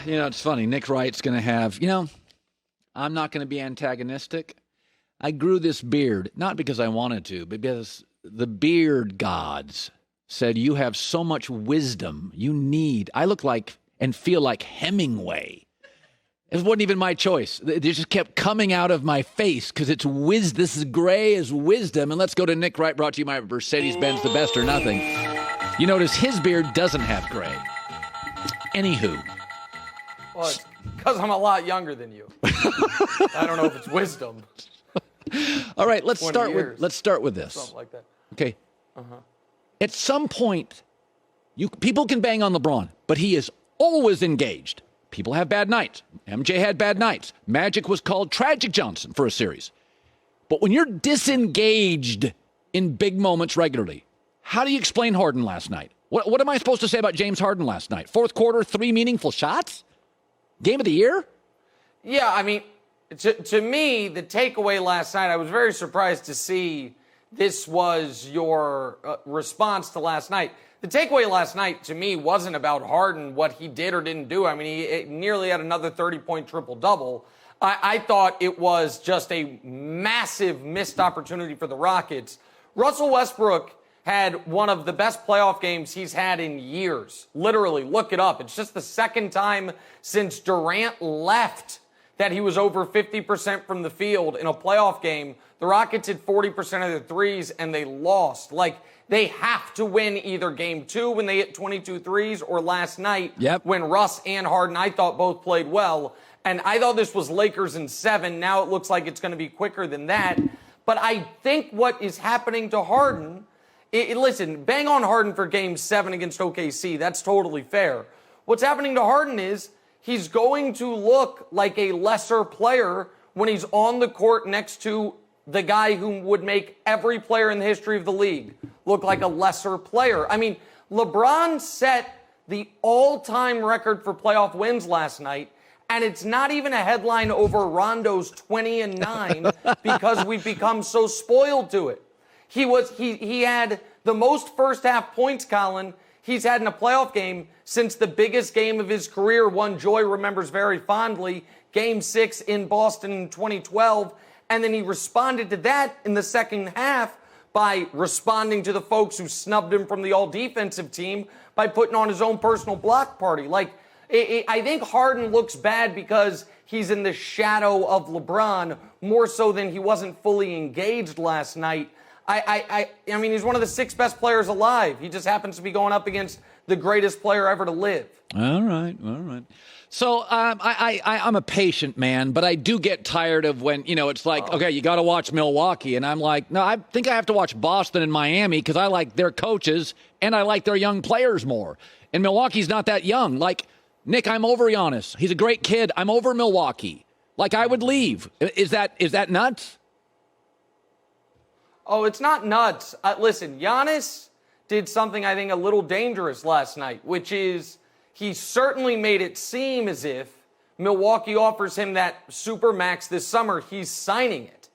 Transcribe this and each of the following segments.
It's funny. Nick Wright's going to have, I'm not going to be antagonistic. I grew this beard, not because I wanted to, but because the beard gods said, you have so much wisdom. I look like and feel like Hemingway. It wasn't even my choice. They just kept coming out of my face because it's wisdom. This is gray as wisdom. And let's go to Nick Wright, brought to you by Mercedes-Benz, the best or nothing. You notice his beard doesn't have gray. Anywho. Well, it's because I'm a lot younger than you. I don't know if it's wisdom. All right, let's start with this. Something like that. Okay. At some point, people can bang on LeBron, but he is always engaged. People have bad nights. MJ had bad nights. Magic was called Tragic Johnson for a series. But when you're disengaged in big moments regularly, how do you explain Harden last night? What am I supposed to say about James Harden last night? Fourth quarter, 3 meaningful shots? Game of the year? Yeah, I mean, to me, the takeaway last night, I was very surprised to see this was your response to last night. The takeaway last night, to me, wasn't about Harden, what he did or didn't do. I mean, he nearly had another 30-point triple-double. I thought it was just a massive missed opportunity for the Rockets. Russell Westbrook had one of the best playoff games he's had in years. Literally, look it up. It's just the second time since Durant left that he was over 50% from the field in a playoff game. The Rockets hit 40% of their threes, and they lost. They have to win either game 2 when they hit 22 threes or last night when Russ and Harden, I thought, both played well. And I thought this was Lakers in 7. Now it looks like it's going to be quicker than that. But I think what is happening to Harden, listen, bang on Harden for game 7 against OKC. That's totally fair. What's happening to Harden is he's going to look like a lesser player when he's on the court next to the guy who would make every player in the history of the league look like a lesser player. I mean, LeBron set the all-time record for playoff wins last night, and it's not even a headline over Rondo's 20-9 because we've become so spoiled to it. He had the most first-half points, Colin, he's had in a playoff game since the biggest game of his career, one Joy remembers very fondly, Game 6 in Boston in 2012. And then he responded to that in the second half by responding to the folks who snubbed him from the all-defensive team by putting on his own personal block party. I think Harden looks bad because he's in the shadow of LeBron more so than he wasn't fully engaged last night. I mean, he's one of the 6 best players alive. He just happens to be going up against the greatest player ever to live. All right. So I'm a patient man, but I do get tired of when, it's like, okay, you got to watch Milwaukee. And I'm like, no, I think I have to watch Boston and Miami because I like their coaches and I like their young players more. And Milwaukee's not that young. Nick, I'm over Giannis. He's a great kid. I'm over Milwaukee. I would leave. Is that nuts? Oh, it's not nuts. Listen, Giannis did something I think a little dangerous last night, which is he certainly made it seem as if Milwaukee offers him that supermax this summer. He's signing it.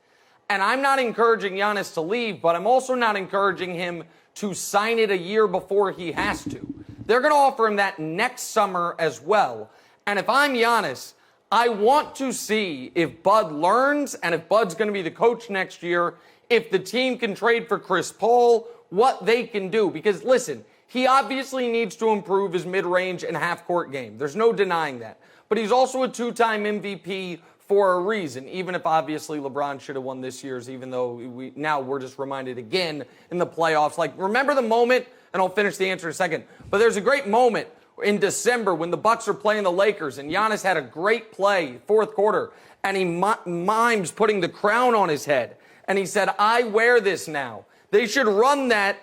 And I'm not encouraging Giannis to leave, but I'm also not encouraging him to sign it a year before he has to. They're going to offer him that next summer as well. And if I'm Giannis, I want to see if Bud learns and if Bud's going to be the coach next year, if the team can trade for Chris Paul, what they can do. Because, listen, he obviously needs to improve his mid-range and half-court game. There's no denying that. But he's also a 2-time MVP for a reason, even if obviously LeBron should have won this year's, even though we're just reminded again in the playoffs. Remember the moment, and I'll finish the answer in a second, but there's a great moment in December when the Bucks are playing the Lakers, and Giannis had a great play, fourth quarter, and he mimes putting the crown on his head. And he said, I wear this now. They should run that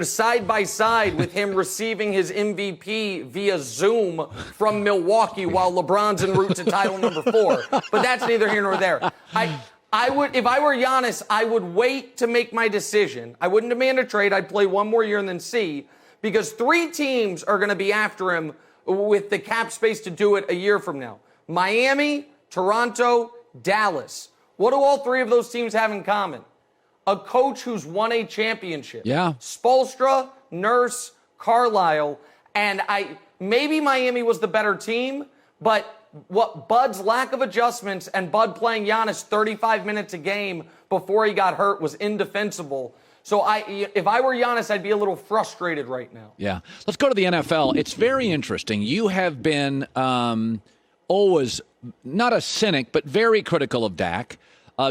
side by side with him receiving his MVP via Zoom from Milwaukee while LeBron's en route to title number 4. But that's neither here nor there. I would, if I were Giannis, I would wait to make my decision. I wouldn't demand a trade. I'd play one more year and then see, because 3 teams are going to be after him with the cap space to do it a year from now. Miami, Toronto, Dallas. What do all 3 of those teams have in common? A coach who's won a championship. Yeah. Spoelstra, Nurse, Carlisle, and maybe Miami was the better team, But what Bud's lack of adjustments and Bud playing Giannis 35 minutes a game before he got hurt was indefensible. So if I were Giannis, I'd be a little frustrated right now. Yeah. Let's go to the NFL. It's very interesting. You have been always not a cynic, but very critical of Dak.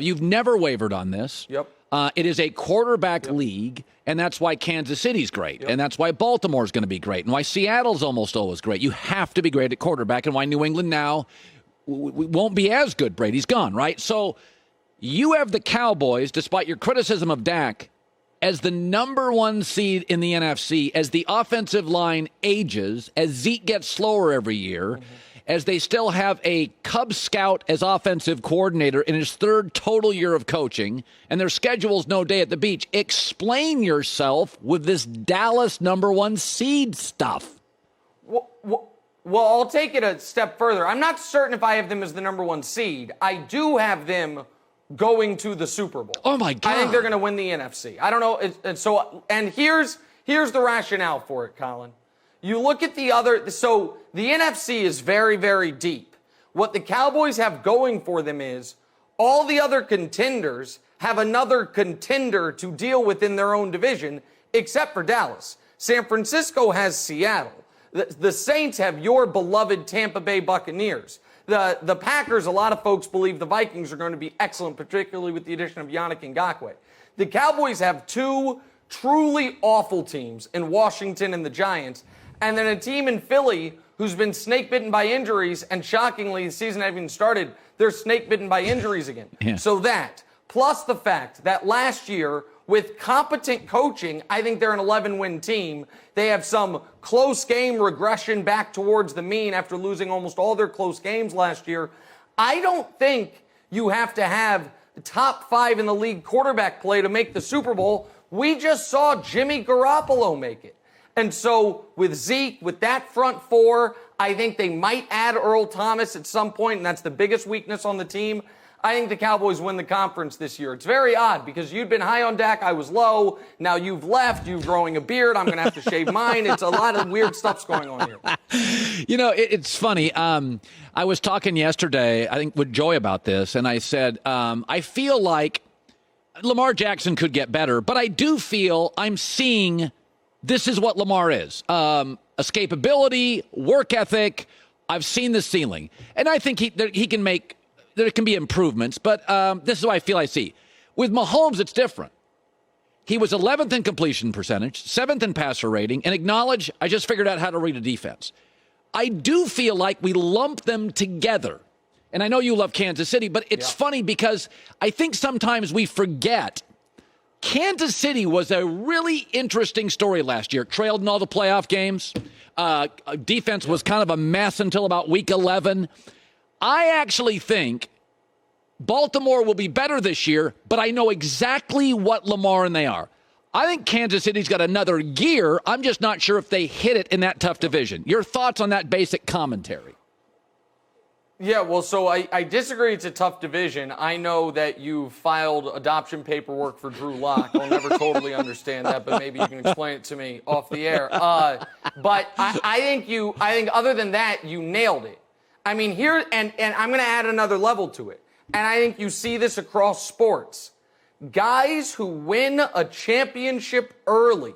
You've never wavered on this. Yep. It is a quarterback league, and that's why Kansas City's great, and that's why Baltimore's going to be great, and why Seattle's almost always great. You have to be great at quarterback, and why New England now won't be as good. Brady's gone, right? So you have the Cowboys, despite your criticism of Dak, as the number one seed in the NFC, as the offensive line ages, as Zeke gets slower every year, as they still have a Cub Scout as offensive coordinator in his third total year of coaching, and their schedule's no day at the beach. Explain yourself with this Dallas number one seed stuff. Well, I'll take it a step further. I'm not certain if I have them as the number one seed. I do have them going to the Super Bowl. Oh, my God. I think they're going to win the NFC. I don't know. And here's the rationale for it, Colin. You look at the other, so the NFC is very, very deep. What the Cowboys have going for them is all the other contenders have another contender to deal with in their own division, except for Dallas. San Francisco has Seattle. The Saints have your beloved Tampa Bay Buccaneers. The Packers, a lot of folks believe the Vikings are going to be excellent, particularly with the addition of Yannick Ngakoue. The Cowboys have two truly awful teams in Washington and the Giants, and then a team in Philly who's been snake-bitten by injuries, and shockingly, the season hasn't even started, they're snake-bitten by injuries again. Yeah. So that, plus the fact that last year, with competent coaching, I think they're an 11-win team. They have some close game regression back towards the mean after losing almost all their close games last year. I don't think you have to have the top 5 in the league quarterback play to make the Super Bowl. We just saw Jimmy Garoppolo make it. And so with Zeke, with that front four, I think they might add Earl Thomas at some point, and that's the biggest weakness on the team. I think the Cowboys win the conference this year. It's very odd because you'd been high on Dak, I was low. Now you've left, you're growing a beard, I'm going to have to shave mine. It's a lot of weird stuff's going on here. You know, it's funny. I was talking yesterday, I think, with Joy about this, and I said, I feel like Lamar Jackson could get better, but I do feel I'm seeing this is what Lamar is. Escapability, work ethic. I've seen the ceiling. And I think he can make, there can be improvements, but this is what I feel I see. With Mahomes, it's different. He was 11th in completion percentage, 7th in passer rating, and acknowledge, I just figured out how to read a defense. I do feel like we lump them together. And I know you love Kansas City, but it's funny because I think sometimes we forget Kansas City was a really interesting story last year. Trailed in all the playoff games. Defense was kind of a mess until about week 11. I actually think Baltimore will be better this year, but I know exactly what Lamar and they are. I think Kansas City's got another gear. I'm just not sure if they hit it in that tough division. Your thoughts on that basic commentary? Yeah, well, so I disagree it's a tough division. I know that you filed adoption paperwork for Drew Lock. I'll never totally understand that, but maybe you can explain it to me off the air. But I think other than that, you nailed it. I mean, here, and I'm going to add another level to it. And I think you see this across sports. Guys who win a championship early,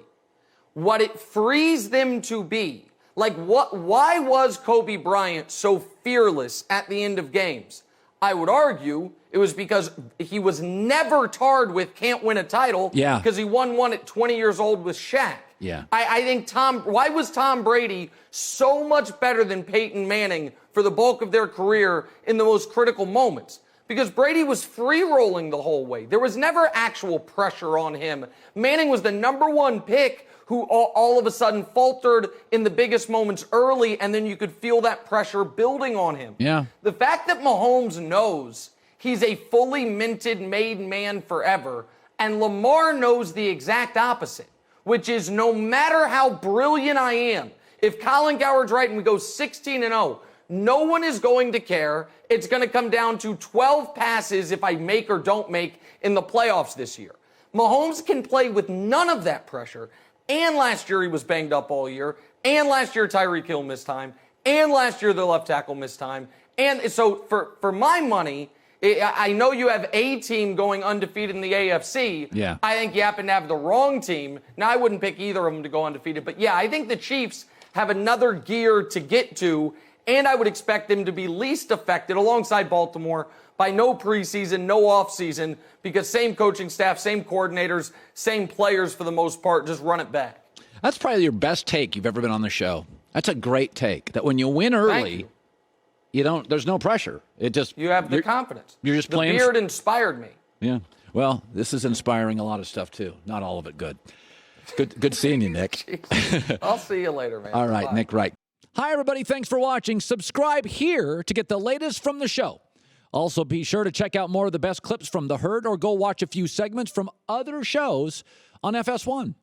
what it frees them to be. Like, why was Kobe Bryant so fearless at the end of games? I would argue it was because he was never tarred with can't win a title. Yeah. Because he won one at 20 years old with Shaq. Yeah. I think why was Tom Brady so much better than Peyton Manning for the bulk of their career in the most critical moments? Because Brady was free-rolling the whole way. There was never actual pressure on him. Manning was the number one pick who all of a sudden faltered in the biggest moments early, and then you could feel that pressure building on him. Yeah. The fact that Mahomes knows he's a fully minted, made man forever, and Lamar knows the exact opposite, which is no matter how brilliant I am, if Colin Cowherd's right and we go 16-0, no one is going to care. It's going to come down to 12 passes if I make or don't make in the playoffs this year. Mahomes can play with none of that pressure. And last year he was banged up all year. And last year Tyreek Hill missed time. And last year, their left tackle missed time. And so for my money, I know you have a team going undefeated in the AFC. Yeah. I think you happen to have the wrong team. Now, I wouldn't pick either of them to go undefeated. But, yeah, I think the Chiefs have another gear to get to, and I would expect them to be least affected alongside Baltimore by no preseason, no offseason, because same coaching staff, same coordinators, same players for the most part, just run it back. That's probably your best take you've ever been on the show. That's a great take, that when you win early, there's no pressure. You have the confidence. You're just playing. The beard inspired me. Yeah. Well, this is inspiring a lot of stuff, too. Not all of it good. Good seeing you, Nick. I'll see you later, man. All right, Bye. Nick Wright. Hi, everybody. Thanks for watching. Subscribe here to get the latest from the show. Also, be sure to check out more of the best clips from The Herd or go watch a few segments from other shows on FS1.